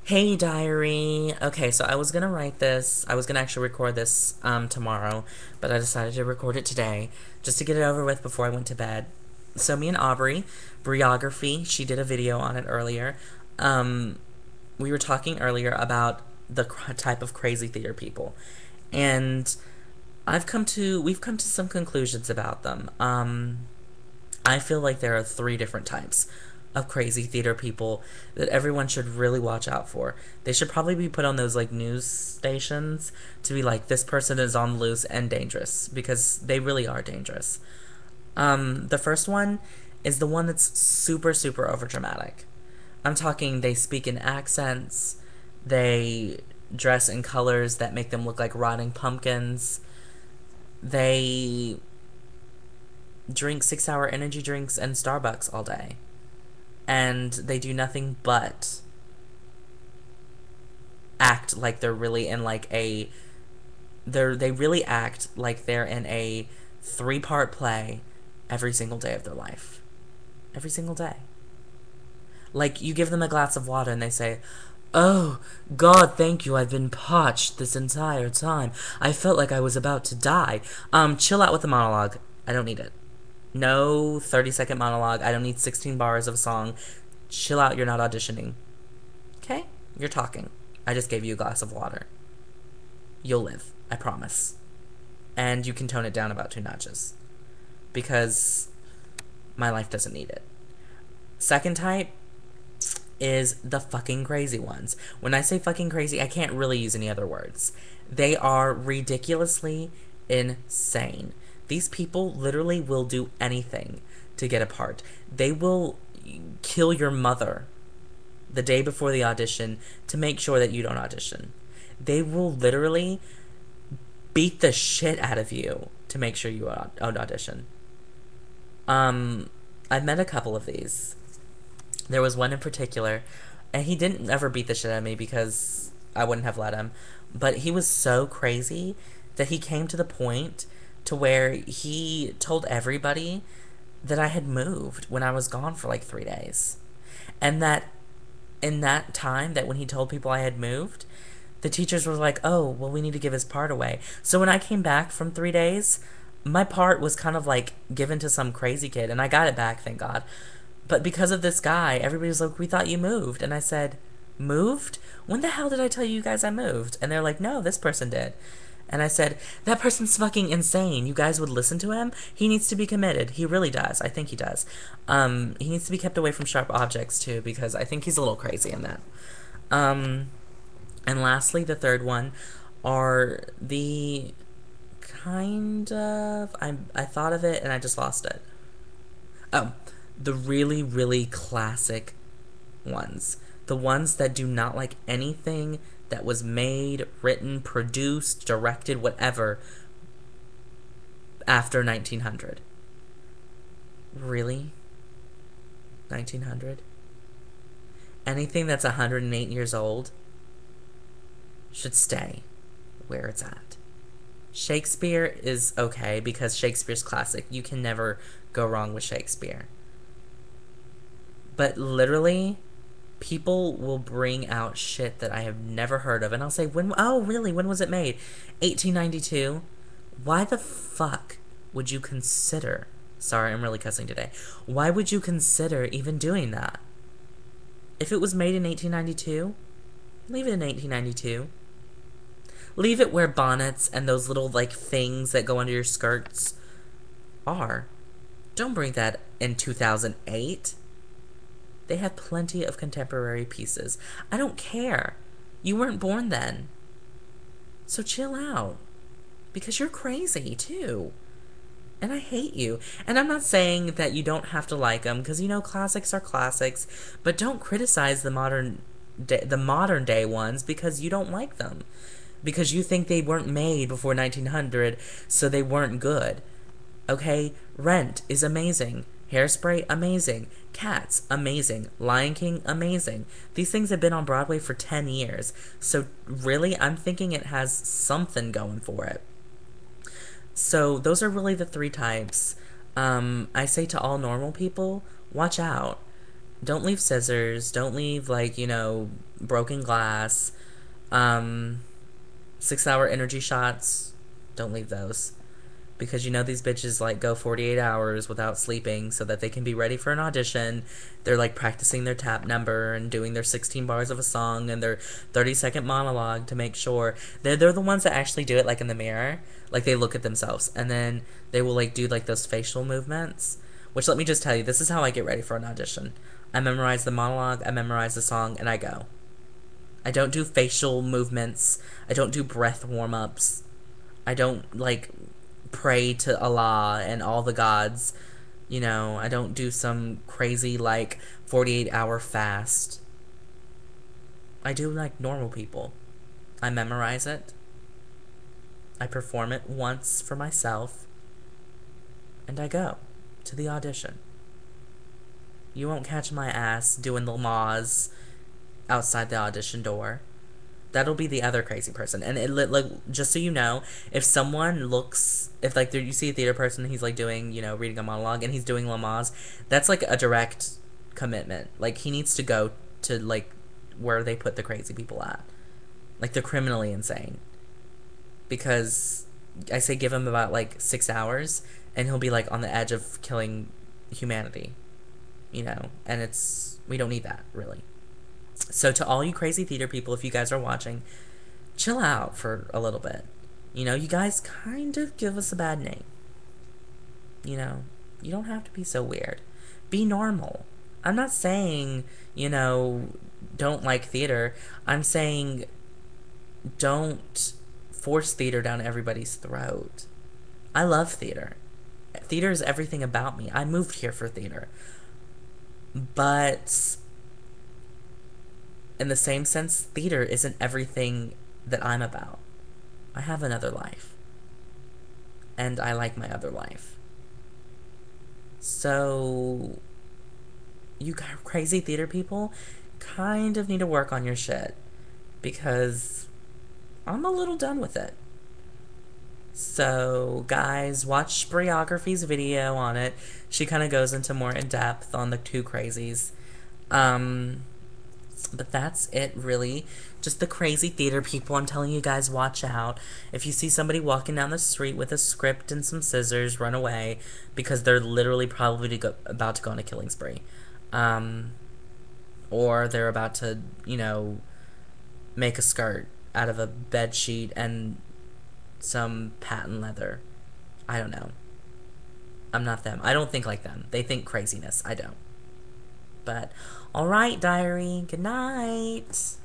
Hey diary. Okay, so I was gonna write this. I was gonna actually record this tomorrow, but I decided to record it today just to get it over with before I went to bed. So me and Aubrey, Breeography, she did a video on it earlier. Um, we were talking earlier about the type of crazy theater people, and we've come to some conclusions about them. I feel like there are three different types of crazy theater people that everyone should really watch out for. They should probably be put on those like news stations to be like, this person is on the loose and dangerous because they really are dangerous. The first one is the one that's super, super overdramatic. I'm talking they speak in accents, they dress in colors that make them look like rotting pumpkins, they drink 6 hour energy drinks and Starbucks all day. And they do nothing but act like they're really in like a they really act like they're in a 3-part play every single day of their life. Every single day. Like you give them a glass of water and they say, "Oh, God, thank you. I've been parched this entire time. I felt like I was about to die." Chill out with the monologue. I don't need it. No 30-second monologue. I don't need 16 bars of a song. Chill out, you're not auditioning. Okay? You're talking. I just gave you a glass of water. You'll live. I promise. And you can tone it down about 2 notches. Because my life doesn't need it. Second type is the fucking crazy ones. When I say fucking crazy, I can't really use any other words. They are ridiculously insane. These people literally will do anything to get a part. They will kill your mother the day before the audition to make sure that you don't audition. They will literally beat the shit out of you to make sure you don't audition. I've met a couple of these. There was one in particular, and he didn't ever beat the shit out of me because I wouldn't have let him. But he was so crazy that he came to the point to where he told everybody that I had moved when I was gone for like 3 days. And that in that time, that when he told people I had moved, the teachers were like, "Oh, well, we need to give his part away." So when I came back from 3 days, my part was kind of like given to some crazy kid, and I got it back, thank God. But because of this guy, everybody was like, "We thought you moved." And I said, "Moved? When the hell did I tell you guys I moved?" And they're like, "No, this person did." And I said, "That person's fucking insane. You guys would listen to him? He needs to be committed. He really does. I think he does. He needs to be kept away from sharp objects, too, because I think he's a little crazy in that." Um, and lastly, the third one are the kind of... I thought of it and I just lost it. Oh, the really, really classic ones. The ones that do not like anything that was made, written, produced, directed, whatever, after 1900. Really? 1900? Anything that's 108 years old should stay where it's at. Shakespeare is okay because Shakespeare's classic. You can never go wrong with Shakespeare. But literally, people will bring out shit that I have never heard of, and I'll say, "When? Oh, really? When was it made? 1892? Why the fuck would you consider?" Sorry, I'm really cussing today. Why would you consider even doing that? If it was made in 1892, leave it in 1892. Leave it where bonnets and those little, like, things that go under your skirts are. Don't bring that in 2008. They have plenty of contemporary pieces. I don't care. You weren't born then. So chill out. Because you're crazy, too. And I hate you. And I'm not saying that you don't have to like them, because, you know, classics are classics. But don't criticize the modern day ones because you don't like them. Because you think they weren't made before 1900, so they weren't good. Okay? Rent is amazing. Hairspray, amazing. Cats, amazing. Lion King, amazing. These things have been on Broadway for 10 years. So really, I'm thinking it has something going for it. So those are really the three types. I say to all normal people, watch out. Don't leave scissors. Don't leave, like, broken glass. Um, 6 hour energy shots. Don't leave those. Because these bitches like go 48 hours without sleeping so that they can be ready for an audition. They're like practicing their tap number and doing their 16 bars of a song and their 30-second monologue to make sure they're the ones that actually do it, like in the mirror. Like they look at themselves and then they will like do like those facial movements. Which, let me just tell you, this is how I get ready for an audition. I memorize the monologue, I memorize the song, and I go. I don't do facial movements. I don't do breath warm ups. I don't like pray to Allah and all the gods. I don't do some crazy like 48-hour fast. I do like normal people. I memorize it. I perform it once for myself. And I go to the audition. You won't catch my ass doing the laws outside the audition door. That'll be the other crazy person. And like, just so you know, if someone looks, if like you see a theater person, he's like doing, reading a monologue, and he's doing Lamaze, that's like a direct commitment. Like he needs to go to like where they put the crazy people at. Like they're criminally insane. Because I say give him about like 6 hours, and he'll be like on the edge of killing humanity. And we don't need that really. So to all you crazy theater people, if you guys are watching, chill out for a little bit. You guys kind of give us a bad name. You don't have to be so weird. Be normal. I'm not saying, don't like theater. I'm saying don't force theater down everybody's throat. I love theater. Theater is everything about me. I moved here for theater. But in the same sense, theater isn't everything that I'm about. I have another life. And I like my other life. So, you crazy theater people kind of need to work on your shit. Because I'm a little done with it. So, guys, watch Breeography's video on it. She kind of goes into more in depth on the two crazies. But that's it, really. Just the crazy theater people. I'm telling you guys, watch out. If you see somebody walking down the street with a script and some scissors, run away. Because they're literally probably about to go on a killing spree. Or they're about to, make a skirt out of a bed sheet and some patent leather. I don't know. I'm not them. I don't think like them. They think craziness. I don't. But, alright, diary. Good night.